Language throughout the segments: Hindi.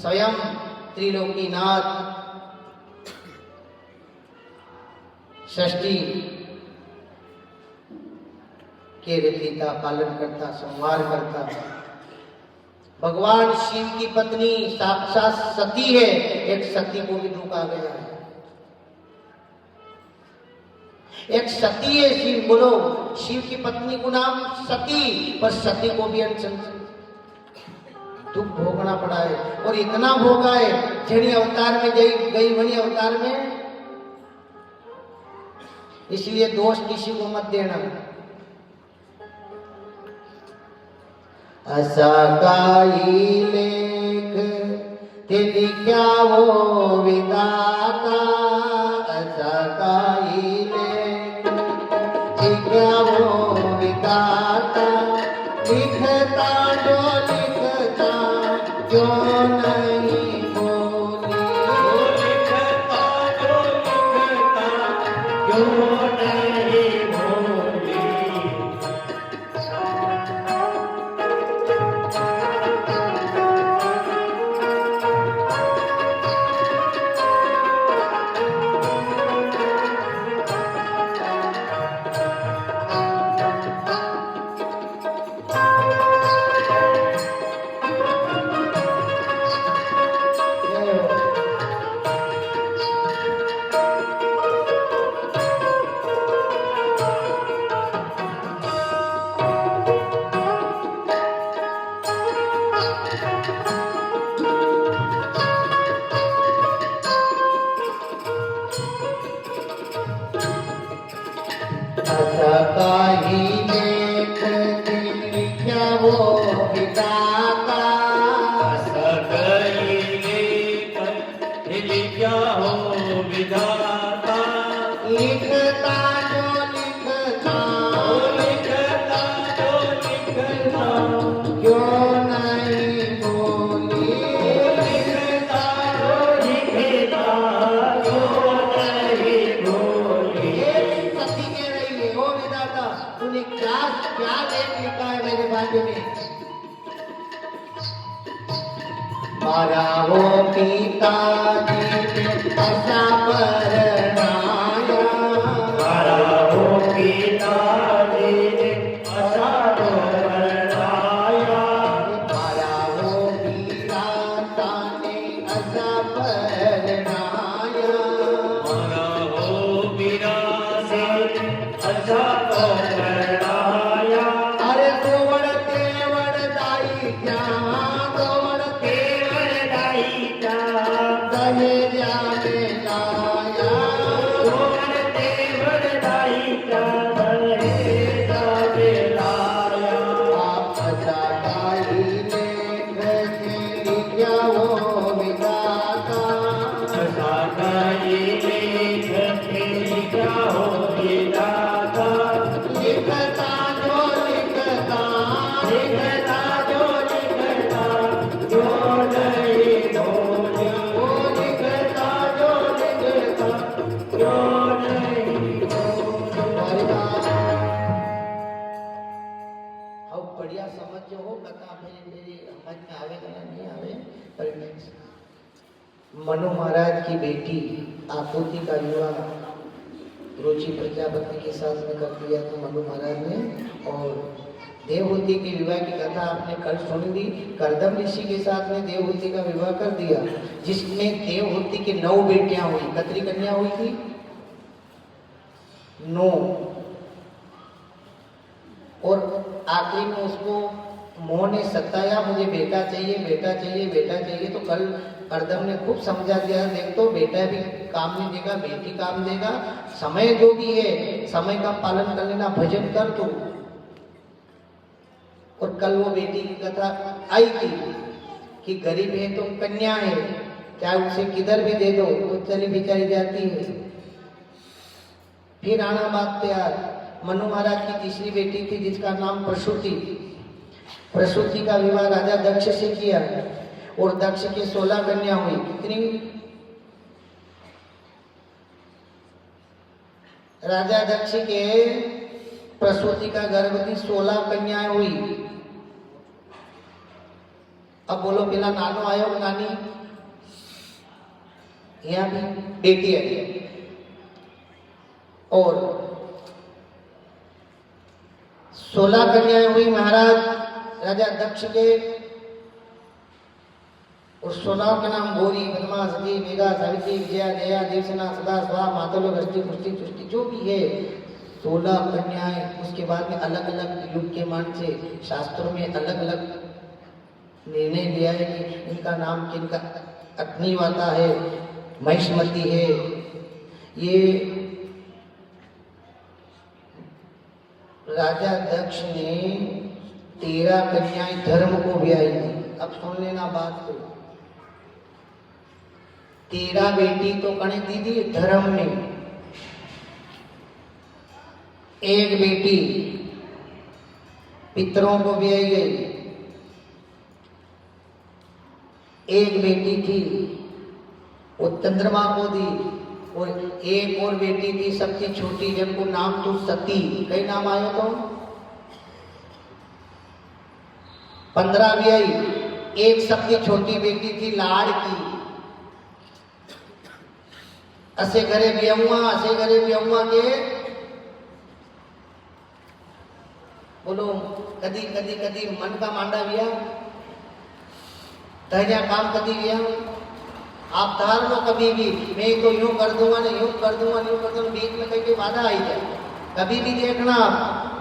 स्वयं त्रिलोकीनाथ षष्ठी के रीति का पालन करता, संहार करता। भगवान शिव की पत्नी साक्षात सती है, एक सती को भी दुख आ गया है। एक सती है शिव, बोलो शिव की पत्नी को नाम सती, पर सती को भी दुख भोगना पड़ा है। और इतना भोगा है, जनी अवतार में गई वनी अवतार में। इसलिए दोष किसी को मत देना। असा काई लेख ते लिख्या वो विधाता, असा काई लेख लिख्या वो विधाता, लिखता जो लिखता जो नहीं बोली, लिखता जो लिखता जो नहीं बोली। काही लेख लिख्या वो विधाता, सगई लेख लिख्या हो विधाता, लिखता जो लिखता, लिखता जो लिखता क्यों नहीं बोली, लिखता जो लिखता जो नहीं बोली। सती कह रही है, ओ विधाता तूने क्या क्या लेख लिखा है मेरे भाग्य में। मारा वो पिताजी ने ऐसा परनाया, मारा हो पिताजी ने ऐसा परनाया, मारा वो विधाता ने ऐसा परनाया। मारा हो विरासे ऐसा परनाया। अरे गोवड़ तेवड़ दाई क्या, गोवड़ केवल दायिका दहेजा में लाया, गोवर तेवर दायिका दहेजा में लाया। आप ऐसा काई लेख लिख्या वो विधाता, ऐसा काई लेख लिखा हो विधाता, लिखता जो लिखता, लिखता जो लिखता जो नहीं बोले, वो लिखता जो लिखता। जो नहीं बोले। अब बढ़िया समझ हो कथा मेरी समझ में आवे या नहीं आवे, पर मनु महाराज की बेटी आपूति का विवाह रुचि प्रजापति के साथ में कर दिया था मनु महाराज ने। और देवहूति के विवाह की कथा आपने कल सुन ली। करदम ऋषि के साथ में देवहूति का विवाह कर दिया, जिसमें देवहूति की 9 बेटियां हुई। कतरी कन्या हुई थी? 9। और आखिरी में उसको मोह ने सताया, मुझे बेटा चाहिए, बेटा चाहिए, बेटा चाहिए। तो कल करदम ने खूब समझा दिया, देख तो बेटा भी काम नहीं देगा, बेटी काम देगा। समय जो भी है, समय का पालन कर लेना, भजन कर तू। और कल वो बेटी की कथा आई थी कि गरीब है तो कन्या है, चाहे उसे किधर भी दे दो तो चली बेचारी जाती है। फिर आना बात पे यार, मनु महाराज की तीसरी बेटी थी जिसका नाम प्रसूति। प्रसूति का विवाह राजा दक्ष से किया और दक्ष के 16 कन्या हुई। कितनी? राजा दक्ष के प्रसूति का गर्भ थी, 16 कन्याएं हुई। अब बोलो पेला नानो आयो कि नानी? यहाँ भी बेटी आई। और 16 कन्याएं हुई महाराज राजा दक्ष के। और 16 का नाम गौरी, पद्मा, सती, मेघा, सावित्री, विजया, जया, देवसेना, सदा, स्वा, मातुल, गष्टी, पुष्टि, तुष्टि, जो भी है 16 कन्याएं। उसके बाद में अलग अलग युग के मान से शास्त्रों में अलग अलग निर्णय लिया है कि इनका नाम किनका अग्निवाता है, महिष्मती है। ये राजा दक्ष ने 13 कन्याएं धर्म को ब्याही थी। अब सुन लेना बात को। 13 बेटी तो कने दीदी धर्म में, एक बेटी पितरों को ब्याही गई, एक बेटी थी वो चंद्रमा को दी, और एक और बेटी थी सबसे छोटी जिनको नाम तो सती। कई नाम आयो तो 15 ब्याही, एक सबसे छोटी बेटी थी लाड़ की। असे घरे ब्याहुआ के बोलो कदी कदी कदी मन का मांडा विया तहजा काम कदी विया। आप धार लो कभी भी मैं तो यूं कर दूंगा ना, यूं कर दूंगा, यूं कर दूंगा, बीच में कहीं बाधा आई जाए। कभी भी देखना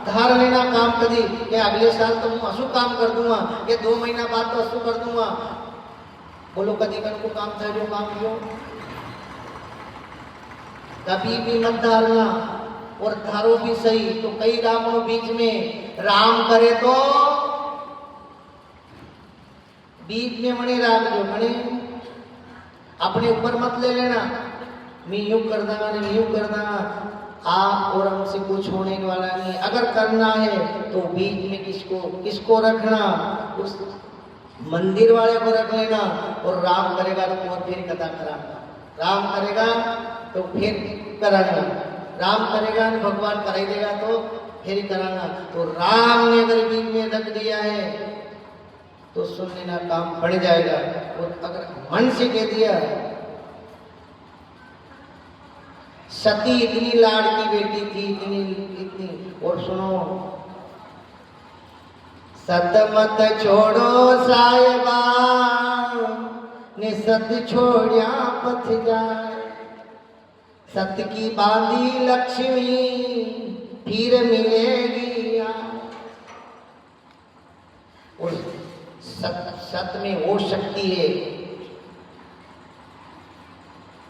धार लेना काम कदी कि अगले साल तो मैं असु काम कर दूंगा, ये 2 महीना बाद तो असु कर दूंगा। बोलो कदी कन को काम था जो काम कियो, कभी भी मत धारना। और धारो भी सही तो कई रामों बीच में राम करे तो बीच में मणि राग जो मणि अपने ऊपर मत ले लेना, मैं यूं कर दूंगा नहीं यूं कर दूंगा। आप और हमसे कुछ होने वाला नहीं। अगर करना है तो बीच में किसको रखना, उस मंदिर वाले को रख लेना। और राम करेगा तो और फिर कथा कराना, राम करेगा तो फिर कराना, राम करेगा तो भगवान कराई देगा तो फिर कराना। तो राम ने अगर बीच में रख दिया है तो सुन लेना काम बढ़ जाएगा। और अगर मन से कह दिया, सती इतनी लाड़की बेटी थी, इतनी। और सुनो, सत मत छोड़ो साहिबा ने सत छोड़िया पथ जाए। सत की बांधी लक्ष्मी फिर मिलेगी। और सत में वो शक्ति है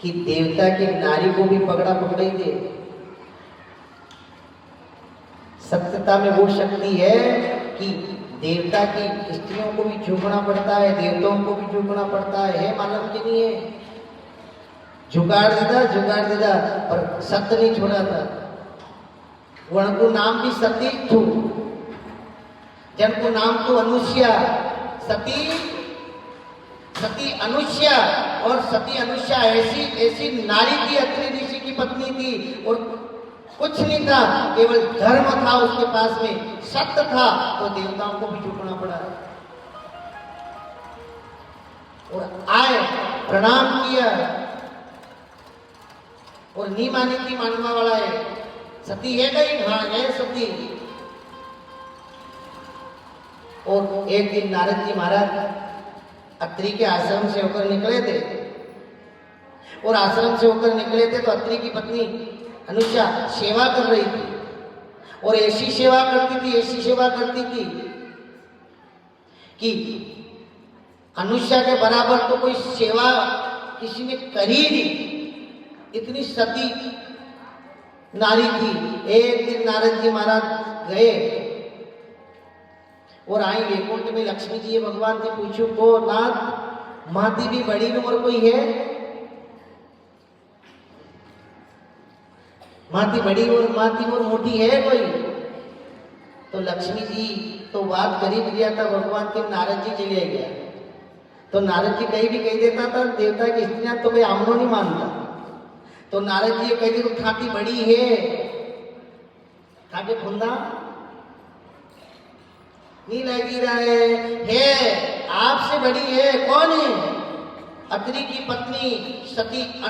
कि देवता की नारी को भी पकड़ा पकड़ाई दे। सत्यता में वो शक्ति है कि देवता की स्त्रियों को भी झुकना पड़ता है, देवताओं को भी झुकना पड़ता है मालूम कि नहीं है? झुकाड़ देता पर सत्य नहीं छोड़ा था। उनको नाम भी सती थू, जिनको नाम तो अनुष्या। सती अनुष्या, और सती अनुष्या ऐसी नारी थी, अत्रि ऋषि की पत्नी थी। और कुछ नहीं था, केवल धर्म था उसके पास में, सत्य था, तो देवताओं को भी झुकना पड़ा। और आए प्रणाम किया और नी मानी थी मानवा वाला है। सती है कहीं? हाँ है सती। और एक दिन नारद जी महाराज अत्रि के आश्रम से होकर निकले थे, और आश्रम से होकर निकले थे तो अत्रि की पत्नी अनुष्या सेवा कर रही थी। और ऐसी सेवा करती थी कि अनुष्या के बराबर तो कोई सेवा किसी ने करी नहीं, इतनी सती नारी थी। एक दिन नारद जी महाराज गए और आई वैकुंठ में लक्ष्मी जी भगवान से पूछू को नाथ माती भी बड़ी उम्र कोई है? माती बड़ी और माती और मोटी है कोई? तो लक्ष्मी जी तो बात करीब लिया था भगवान के, नारद जी चले गया। तो नारद जी कहीं भी कह देता था देवता की स्त्रियां तो कोई आमनो नहीं मानता। तो नारद जी कह दी ठाटी बड़ी है, ठाटे फुंदा नहीं लगी रहा है आपसे बड़ी है, कौन है? अत्रि की पत्नी सती